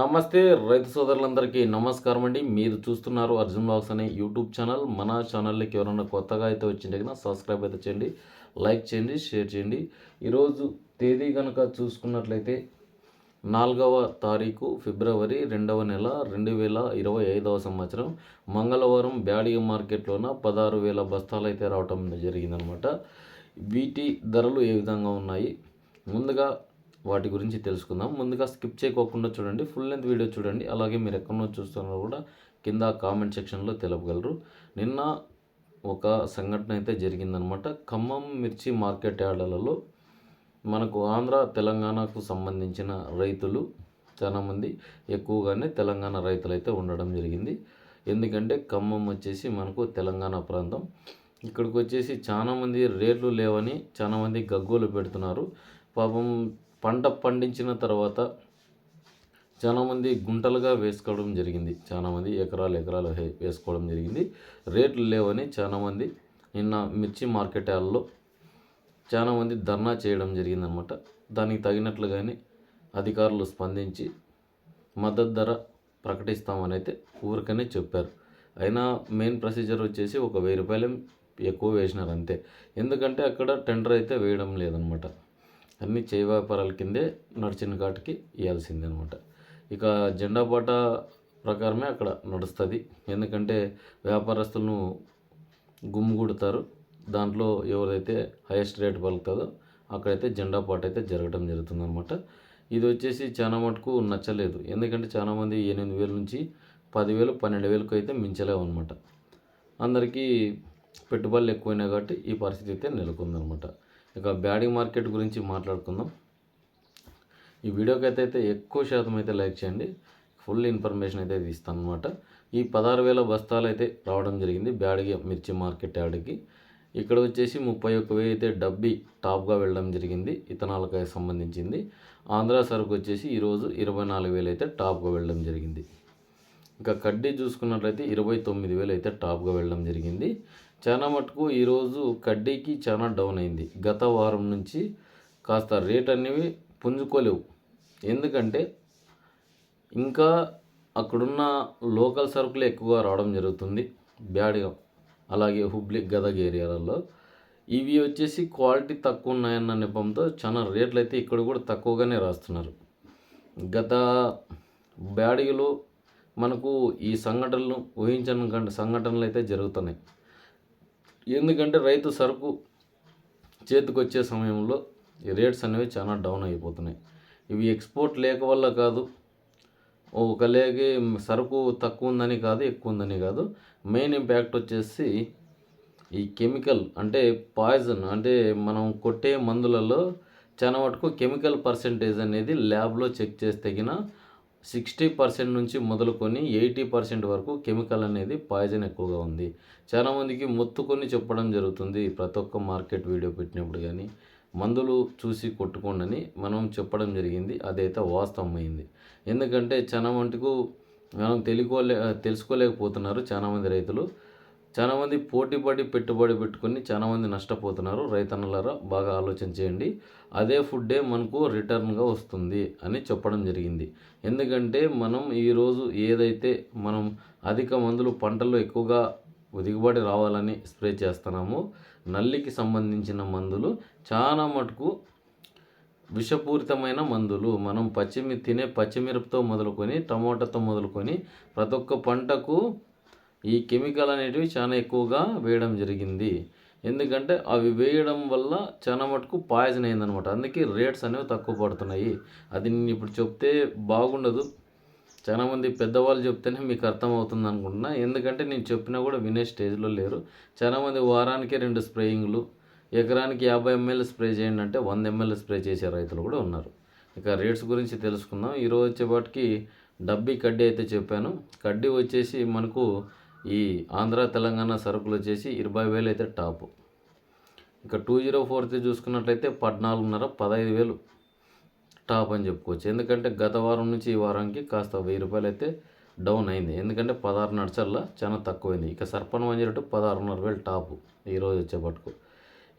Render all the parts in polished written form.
నమస్తే రైతు సోదరులందరికీ నమస్కారం అండి. మీరు చూస్తున్నారు అర్జున్ బ్లాగ్స్ అనే యూట్యూబ్ ఛానల్. మన ఛానల్కి ఎవరైనా కొత్తగా అయితే వచ్చింటే కనుక సబ్స్క్రైబ్ అయితే చేయండి, లైక్ చేయండి, షేర్ చేయండి. ఈరోజు తేదీ కనుక చూసుకున్నట్లయితే 4వ తారీఖు ఫిబ్రవరి 2వ నెల 2025వ సంవత్సరం మంగళవారం బ్యాడిగ మార్కెట్లోన 16,000 బస్తాలు అయితే రావటం జరిగిందనమాట. వీటి ధరలు ఏ విధంగా ఉన్నాయి ముందుగా వాటి గురించి తెలుసుకుందాం. ముందుగా స్కిప్ చేయకోకుండా చూడండి, ఫుల్ లెంత్ వీడియో చూడండి. అలాగే మీరు ఎక్కడో చూస్తున్నారో కూడా కింద కామెంట్ సెక్షన్లో తెలపగలరు. నిన్న ఒక సంఘటన అయితే జరిగిందనమాట. ఖమ్మం మిర్చి మార్కెట్ యార్డులలో మనకు ఆంధ్ర తెలంగాణకు సంబంధించిన రైతులు చాలామంది ఎక్కువగానే తెలంగాణ రైతులు అయితే ఉండడం జరిగింది. ఎందుకంటే ఖమ్మం వచ్చేసి మనకు తెలంగాణ ప్రాంతం. ఇక్కడికి వచ్చేసి చాలామంది రేట్లు లేవని చాలామంది గగ్గోలు పెడుతున్నారు. పాపం పంట పండించిన తర్వాత చాలామంది గుంటలుగా వేసుకోవడం జరిగింది, చాలామంది ఎకరాలు వేసుకోవడం జరిగింది. రేట్లు లేవని చాలామంది నిన్న మిర్చి మార్కెట్ యార్డ్లో చాలామంది ధర్నా చేయడం జరిగిందనమాట. దానికి తగినట్లుగానే అధికారులు స్పందించి మద్దతు ధర ప్రకటిస్తామని అయితే ఊరికనే చెప్పారు. అయినా మెయిన్ ప్రొసీజర్ వచ్చేసి ఒక 1000 రూపాయలు ఎక్కువ వేసినారు అంతే. ఎందుకంటే అక్కడ టెండర్ అయితే వేయడం లేదనమాట. అన్ని చేయి వ్యాపారాల కిందే నడిచిన కాటికి ఇవ్వాల్సిందే అనమాట. ఇక జెండా పాట ప్రకారమే అక్కడ నడుస్తుంది. ఎందుకంటే వ్యాపారస్తులను గుమ్మిగూడతారు. దాంట్లో ఎవరైతే హైయెస్ట్ రేట్ పలుకుతుందో అక్కడైతే జెండా పాట అయితే జరగడం జరుగుతుందన్నమాట. ఇది వచ్చేసి చాలా మటుకు నచ్చలేదు. ఎందుకంటే చాలామంది 8,000 నుంచి 10,000, 12,000కు అయితే మించలేవు అనమాట. అందరికీ పెట్టుబడులు ఎక్కువైనాయి కాబట్టి ఈ పరిస్థితి అయితే నెలకొందనమాట. ఇక బ్యాడిగ మార్కెట్ గురించి మాట్లాడుకుందాం. ఈ వీడియోకి అయితే ఎక్కువ శాతం అయితే లైక్ చేయండి, ఫుల్ ఇన్ఫర్మేషన్ అయితే ఇస్తాను అనమాట. ఈ 16,000 బస్తాలు అయితే రావడం జరిగింది బ్యాడిగ మిర్చి మార్కెట్ యార్డ్కి. ఇక్కడ వచ్చేసి 31,000 అయితే డబ్బి టాప్గా వెళ్ళడం జరిగింది, ఇథనాల్కి సంబంధించింది. ఆంధ్ర సరుకు వచ్చేసి ఈరోజు 24,000 అయితే టాప్గా వెళ్ళడం జరిగింది. ఇంకా కడ్డీ చూసుకున్నట్లయితే 29,000 అయితే టాప్గా వెళ్ళడం జరిగింది. చాలా మటుకు ఈరోజు కడ్డీకి చాలా డౌన్ అయింది. గత వారం నుంచి కాస్త రేట్ అనేవి పుంజుకోలేవు. ఎందుకంటే ఇంకా అక్కడున్న లోకల్ సరుకులు ఎక్కువగా రావడం జరుగుతుంది బ్యాడిగ, అలాగే హుబ్లీ, గదగ ఏరియాలలో. ఇవి వచ్చేసి క్వాలిటీ తక్కువ ఉన్నాయన్న నెపంతో చాలా రేట్లు అయితే ఇక్కడ కూడా తక్కువగానే రాస్తున్నారు. గత బ్యాడిగలో మనకు ఈ సంఘటనలు ఊహించని సంఘటనలు అయితే జరుగుతున్నాయి. ఎందుకంటే రైతు సరుకు చేతికి వచ్చే సమయంలో ఈ రేట్స్ అనేవి చాలా డౌన్ అయిపోతున్నాయి. ఇవి ఎక్స్పోర్ట్ లేక వల్ల కాదు, ఒకలేకి సరుకు తక్కువ ఉందని కాదు, ఎక్కువ ఉందని కాదు. మెయిన్ ఇంపాక్ట్ వచ్చేసి ఈ కెమికల్ అంటే పాయిజన్, అంటే మనం కొట్టే మందులలో చాలా మటుకు కెమికల్ పర్సెంటేజ్ అనేది ల్యాబ్లో చెక్ చేస్తే తగిన 60% నుంచి మొదలుకొని 80% వరకు కెమికల్ అనేది పాయిజన్ ఎక్కువగా ఉంది. చాలామందికి మొత్తుకొని చెప్పడం జరుగుతుంది. ప్రతి ఒక్క మార్కెట్ వీడియో పెట్టినప్పుడు కానీ మందులు చూసి కొట్టుకోండి మనం చెప్పడం జరిగింది. అదైతే వాస్తవమైంది. ఎందుకంటే చాలా మటుకు మనం తెలుసుకోలేకపోతున్నారు చాలామంది రైతులు. చాలామంది పోటీపడి పెట్టుబడి పెట్టుకొని చాలామంది నష్టపోతున్నారు. రైతన్నలారా బాగా ఆలోచన చేయండి. అదే ఫుడ్డే మనకు రిటర్న్గా వస్తుంది అని చెప్పడం జరిగింది. ఎందుకంటే మనం ఈరోజు ఏదైతే మనం అధిక మందులు పంటల్లో ఎక్కువగా దిగుబడి రావాలని స్ప్రే చేస్తున్నామో, నల్లికి సంబంధించిన మందులు చాలా మటుకు విషపూరితమైన మందులు. మనం తినే పచ్చిమిరపతో మొదలుకొని టమోటాతో మొదలుకొని ప్రతి ఒక్క పంటకు ఈ కెమికల్ అనేటివి చాలా ఎక్కువగా వేయడం జరిగింది. ఎందుకంటే అవి వేయడం వల్ల చాలా మటుకు పాయిజన్ అయిందనమాట. అందుకే రేట్స్ అనేవి తక్కువ పడుతున్నాయి. అది నేను ఇప్పుడు చెప్తే బాగుండదు. చాలామంది పెద్దవాళ్ళు చెప్తేనే మీకు అర్థమవుతుంది అనుకుంటున్నా. ఎందుకంటే నేను చెప్పినా కూడా వినే స్టేజ్లో లేరు. చాలామంది వారానికి 2 స్ప్రేయింగ్లు, ఎకరానికి 50 ml స్ప్రే చేయండి అంటే 100 ml స్ప్రే చేసే రైతులు కూడా ఉన్నారు. ఇక రేట్స్ గురించి తెలుసుకుందాం. ఈరోజు వచ్చేపాటికి డబ్బీ కడ్డీ అయితే చెప్పాను. కడ్డీ వచ్చేసి మనకు ఈ ఆంధ్ర తెలంగాణ సరుకులు వచ్చేసి 20,000 అయితే టాపు. ఇక 204 చూసుకున్నట్లయితే 14,500, 15,000 టాప్ అని చెప్పుకోవచ్చు. ఎందుకంటే గత వారం నుంచి ఈ వారానికి కాస్త 1000 రూపాయలు అయితే డౌన్ అయింది. ఎందుకంటే 16 నడిచల్లా చాలా తక్కువైంది. ఇక సర్పన్ 102 16,500 టాపు ఈరోజు వచ్చేపట్టుకు.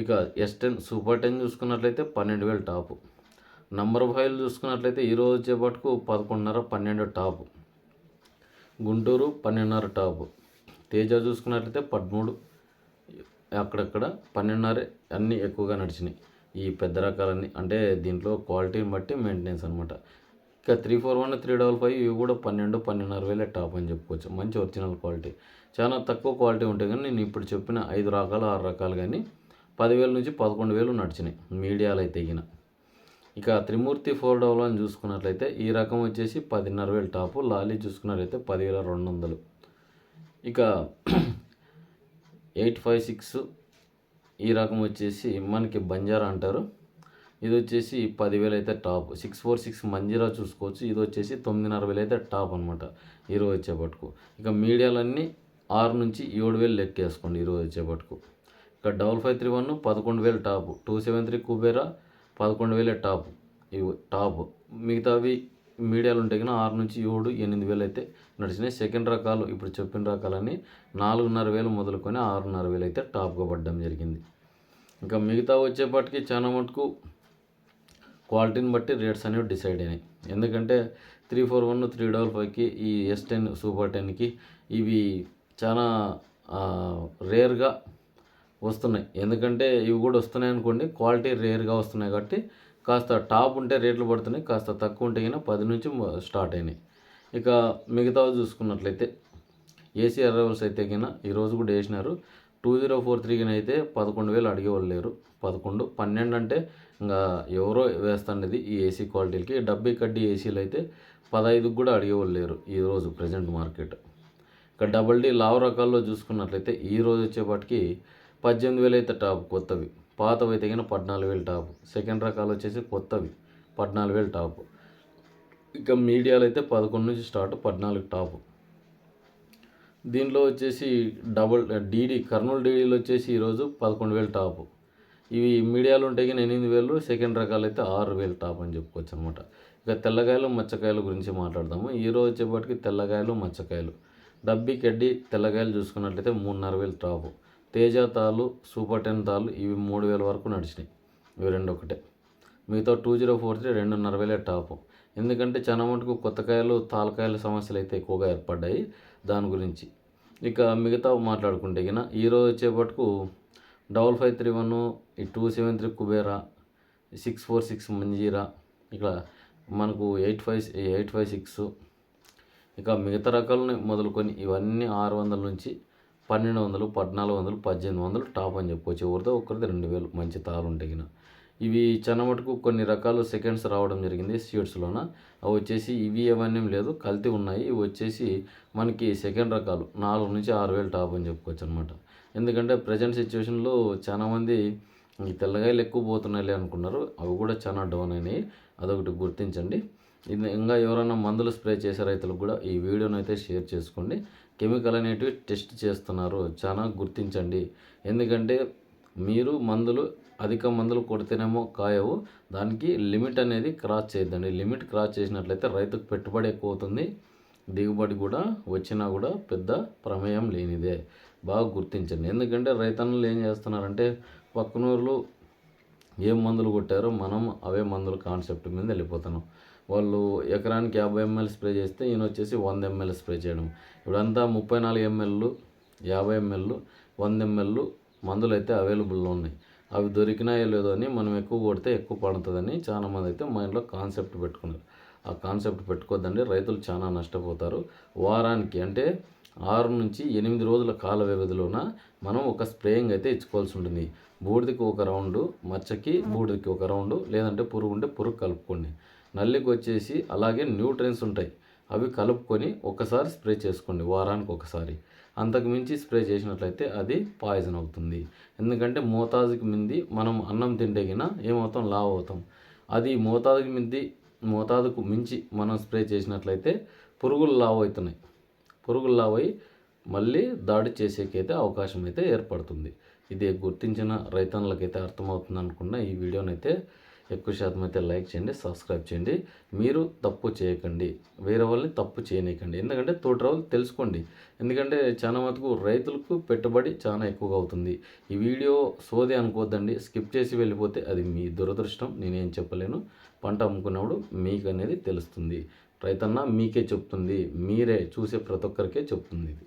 ఇక S10 సూపర్ 10 చూసుకున్నట్లయితే 12,000 టాపు. నంబర్ ఆఫ్ ఆయిల్ చూసుకున్నట్లయితే ఈరోజు వచ్చేపట్టుకు 11:30 12 టాపు, గుంటూరు 12:30 టాపు, తేజ చూసుకున్నట్లయితే 13, అక్కడక్కడ 12:30 అన్నీ ఎక్కువగా నడిచినాయి ఈ పెద్ద రకాలన్నీ. అంటే దీంట్లో క్వాలిటీని బట్టి మెయింటెనెన్స్ అనమాట. ఇక 341 355 ఇవి కూడా 12 12:30 వేలే టాప్ అని చెప్పుకోవచ్చు. మంచి ఒరిజినల్ క్వాలిటీ. చాలా తక్కువ క్వాలిటీ ఉంటాయి కానీ నేను ఇప్పుడు చెప్పిన 5 రకాలు 6 రకాలు కానీ 10,000 నుంచి 11,000 నడిచినాయి మీడియాలు అయితే గిన. ఇక త్రిమూర్తి 411 చూసుకున్నట్లయితే ఈ రకం వచ్చేసి 10,500 టాపు, లాలీ చూసుకున్నట్లయితే 10,200. ఇక 856 ఈ రకం వచ్చేసి మనకి బంజారా అంటారు, ఇది వచ్చేసి 10,000 అయితే టాప్. 646 మంజీరా చూసుకోవచ్చు, ఇది వచ్చేసి 9,500 అయితే టాప్ అనమాట ఈరోజు వచ్చేపట్టుకు. ఇక మీడియాలన్నీ 6 నుంచి 7,000 లెక్కేసుకోండి ఈరోజు వచ్చేపట్టుకు. ఇక 5531 11,000 టాప్, 273 కుబేరా 11,000 టాప్, ఇవి టాప్. మిగతావి మీడియాలు ఉంటాయి కానీ 6 నుంచి 7 8,000 అయితే నడిచినాయి. సెకండ్ రకాలు ఇప్పుడు చెప్పిన రకాలన్నీ 4,500 మొదలుకొని 6,500 అయితే టాప్గా పడడం జరిగింది. ఇంకా మిగతా వచ్చేపటికి చాలా మటుకు క్వాలిటీని బట్టి రేట్స్ అనేవి డిసైడ్ అయినాయి. ఎందుకంటే 341 355కి ఈ S10 సూపర్ 10కి ఇవి చాలా రేర్గా వస్తున్నాయి. ఎందుకంటే ఇవి కూడా వస్తున్నాయి అనుకోండి, క్వాలిటీ రేర్గా వస్తున్నాయి కాబట్టి కాస్త టాప్ ఉంటే రేట్లు పడుతున్నాయి, కాస్త తక్కువ ఉంటే కన్నా 10 నుంచి స్టార్ట్ అయినాయి. ఇక మిగతావి చూసుకున్నట్లయితే ఏసీ అరైవల్స్ అయితే కన్నా ఈరోజు కూడా వేసినారు. 2043 అయితే 11,000 అడిగేవాళ్ళు లేరు. 11 12 అంటే ఇంకా ఎవరో వేస్తుండేది ఈ ఏసీ క్వాలిటీలకి. డబ్బీ కడ్డీ ఏసీలు అయితే 15కి కూడా అడిగేవాళ్ళు లేరు ఈరోజు ప్రజెంట్ మార్కెట్. ఇక డబల్ డీ లావు రకాల్లో చూసుకున్నట్లయితే ఈరోజు వచ్చేపటికి 18,000 అయితే టాప్ కొత్తవి, పాతవి అయితే కన్నా 14,000 టాప్. సెకండ్ రకాలు వచ్చేసి కొత్తవి 14,000 టాప్. ఇక మీడియాలు అయితే 11 నుంచి స్టార్ట్ 14 టాప్. దీంట్లో వచ్చేసి డీడీ కర్నూలు డీడీలు వచ్చేసి ఈరోజు 11,000 టాప్. ఇవి మీడియాలు ఉంటాయి కానీ 8,000, సెకండ్ రకాలు అయితే 6,000 టాప్ అని చెప్పుకోవచ్చు అనమాట. ఇక తెల్లకాయలు మచ్చకాయలు గురించి మాట్లాడదాము. ఈరోజు వచ్చేపటికి తెల్లకాయలు మచ్చకాయలు, డబ్బీ కడ్డీ తెల్లకాయలు చూసుకున్నట్లయితే 3,500 టాప్. తేజ తాలు సూపర్ 10 తాలు ఇవి 3,000 వరకు నడిచినాయి, ఇవి రెండు ఒకటే. మిగతా 2043 2,500 టాప్. ఎందుకంటే చాలా మటుకు కొత్త కాయలు తాలకాయల సమస్యలు అయితే ఎక్కువగా ఏర్పడ్డాయి దాని గురించి. ఇక మిగతా మాట్లాడుకుంటే గిన ఈరోజు వచ్చేపట్టుకు 5531 ఈ 273 కుబేరా, 646 మంజీరా, ఇక మనకు 856, ఇక మిగతా రకాలని మొదలుకొని ఇవన్నీ 600 నుంచి 1,200 1,400 1,800 టాప్ అని చెప్పుకోవచ్చు. ఎవరిదో ఒకరిది 2,000 మంచి తాలు ఉంటాయి గిన. ఇవి చాలా మటుకు కొన్ని రకాలు సెకండ్స్ రావడం జరిగింది సీడ్స్లోన. అవి వచ్చేసి ఇవి ఏమన్నీ లేదు, కల్తీ ఉన్నాయి. ఇవి వచ్చేసి మనకి సెకండ్ రకాలు 4 నుంచి 6,000 టాప్ అని చెప్పుకోవచ్చు అనమాట. ఎందుకంటే ప్రజెంట్ సిచ్యువేషన్లో చాలామంది ఈ తెల్లగాయలు ఎక్కువ పోతున్నాయి అనుకున్నారు, అవి కూడా చాలా డౌన్ అయినాయి, అదొకటి గుర్తించండి. ఇది ఇంకా ఎవరైనా మందులు స్ప్రే చేసే రైతులకు కూడా ఈ వీడియోని అయితే షేర్ చేసుకోండి. కెమికల్ అనేటివి టెస్ట్ చేస్తున్నారు, చాలా గుర్తించండి. ఎందుకంటే మీరు అధిక మందులు కొడితేనేమో కాయవు, దానికి లిమిట్ అనేది క్రాస్ చేయొద్దండి. లిమిట్ క్రాస్ చేసినట్లయితే రైతుకు పెట్టుబడి ఎక్కువ అవుతుంది, దిగుబడి కూడా వచ్చినా కూడా పెద్ద ప్రమేయం లేనిదే. బాగా గుర్తించండి. ఎందుకంటే రైతన్నలు ఏం చేస్తున్నారంటే పక్కనూరులు ఏం మందులు కొట్టారో మనం అవే మందులు కాన్సెప్ట్ మీద వెళ్ళిపోతున్నాం. వాళ్ళు ఎకరానికి 50 ml స్ప్రే చేస్తే ఈయన వచ్చేసి 100 ml స్ప్రే చేయడం. ఇప్పుడంతా 34 ml 50 ml 100 ml మందులు అయితే అవైలబుల్లో ఉన్నాయి. అవి దొరికినాయో లేదో అని మనం ఎక్కువ కొడితే ఎక్కువ పడుతుందని చాలామంది అయితే మైండ్లో కాన్సెప్ట్ పెట్టుకున్నారు. ఆ కాన్సెప్ట్ పెట్టుకోద్దండి, రైతులు చాలా నష్టపోతారు. వారానికి అంటే 6 నుంచి 8 రోజుల కాల వ్యవధిలోన మనం ఒక స్ప్రేయింగ్ అయితే ఇచ్చుకోవాల్సి ఉంటుంది. బూడిదకి ఒక రౌండు, మచ్చకి బూడిదకి ఒక రౌండు, లేదంటే పురుగు ఉంటే పురుగు కలుపుకోండి. నల్లికి వచ్చేసి అలాగే న్యూట్రియన్స్ ఉంటాయి, అవి కలుపుకొని ఒకసారి స్ప్రే చేసుకోండి, వారానికి ఒకసారి. అంతకు మించి స్ప్రే చేసినట్లయితే అది పాయిజన్ అవుతుంది. ఎందుకంటే మోతాజుకి మించి మనం అన్నం తింటే గిన ఏమవుతాం, లావు అవుతాం. అది మోతాదుకు మించి మనం స్ప్రే చేసినట్లయితే పురుగులు లావు అవుతున్నాయి. పురుగులు లావై మళ్ళీ దాడి చేసేకైతే అవకాశం అయితే ఏర్పడుతుంది. ఇది గుర్తించిన రైతన్నులకైతే అర్థమవుతుంది అనుకున్న ఈ వీడియోనైతే ఎక్కువ శాతం అయితే లైక్ చేయండి, సబ్స్క్రైబ్ చేయండి. మీరు తప్పు చేయకండి, వేరే వాళ్ళని తప్పు చేయనీయకండి. ఎందుకంటే తోటి వాళ్ళు తెలుసుకోండి. ఎందుకంటే చాలా మటుకు రైతులకు పెట్టుబడి చాలా ఎక్కువగా అవుతుంది. ఈ వీడియో సోది అనుకోవద్దండి, స్కిప్ చేసి వెళ్ళిపోతే అది మీ దురదృష్టం, నేనేం చెప్పలేను. పంట అమ్ముకున్నప్పుడు మీకు అనేది తెలుస్తుంది. రైతన్న మీకే చెప్తుంది, మీరే చూసే ప్రతి ఒక్కరికే చెప్తుంది ఇది.